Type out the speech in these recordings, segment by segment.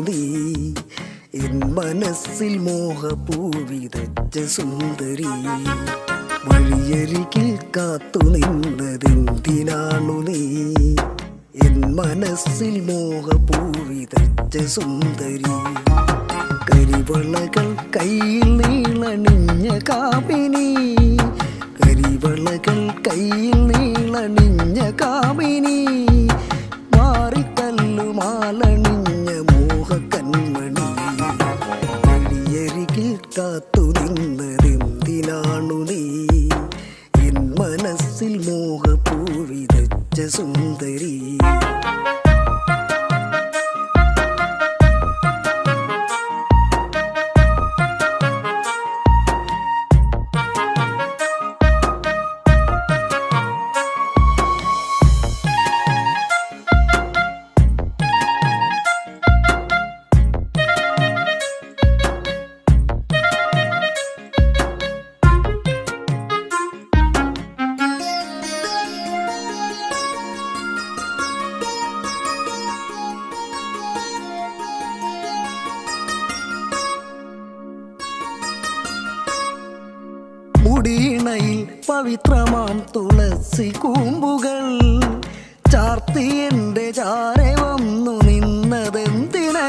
നീ എൻ മനസ്സിൽ മോഹപൂവിതച്ച സുന്ദരി. വഴിയരികിൽ കാത്തു നിന്നതെന്തിനാണു നീ എൻ മനസ്സിൽ മോഹപൂവിതച്ച സുന്ദരി. കരിവളകൾ കയ്യിൽ നീളണിഞ്ഞ കാമിനി, കരിവളകൾ കയ്യിൽ നീളണിഞ്ഞ കാമിനി, മാറിക്കല്ലുമാലണിഞ്ഞ മോഹക്കന്മണി. വഴിയരികിൽ കാത്തു നിന്നതെന്തിനാണു നീ എൻ മനസ്സിൽ മോഹപൂവിതച്ച സുന്ദരി. മുടിയിണയിൽ പവിത്രമാം തുളസി കൂമ്പുകൾ ചാർത്തി എൻ്റെ ചാരെ വന്നു നിന്നതെന്തിന്.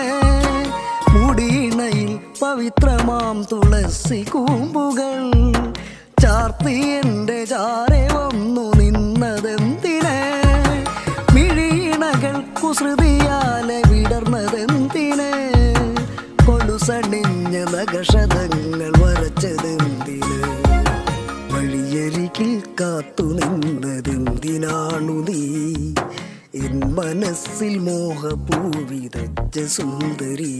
മുടിയിണയിൽ പവിത്രമാം തുളസി കൂമ്പുകൾ ചാർത്തി എൻ്റെ ചാരെ വന്നു നിന്നതെന്തിന്. മിഴിയിണകൾ കുസൃതിയാലെ വിടർന്നതെന്തിന്. കൊലുസണിഞ്ഞ നഖശതങ്ങൾ വരച്ചതെന്തിന്. വഴിയരികിൽ കാത്തു നിന്നതെന്തിനാണു നീ എൻ മനസ്സിൽ മോഹപൂവിതച്ച സുന്ദരി.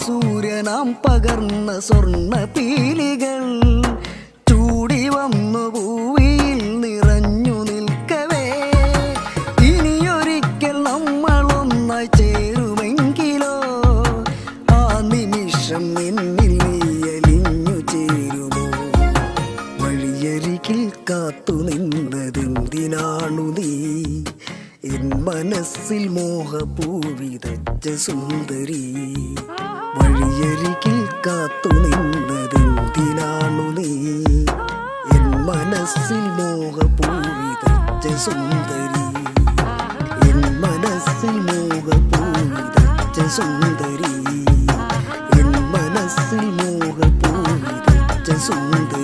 സൂര്യനാം പകർന്ന സ്വർണ്ണ പീലികൾ ചൂടി വന്നു ഭൂമിയിൽ നിറഞ്ഞു നിൽക്കവേ. ഇനിയൊരിക്കൽ നമ്മളൊന്നായി ചേരുമെങ്കിലോ ആ നിമിഷം എന്നിൽ നീ അലിഞ്ഞു ചേരുമോ. വഴിയരികിൽ കാത്തു നിന്നതെന്തിനാണു നീ എൻ മനസ്സിൽ മോഹപൂവിതച്ച സുന്ദരി. വഴിയരികിൽ കാത്തു നിന്നതെന്തിനാണു നീ എൻ മനസ്സിൽ മോഹപൂവിതച്ച സുന്ദരി. എൻ മനസ്സിൽ മോഹപൂവിതച്ച സുന്ദരി. എൻ മനസ്സിൽ മോഹപൂവിതച്ച സുന്ദരി.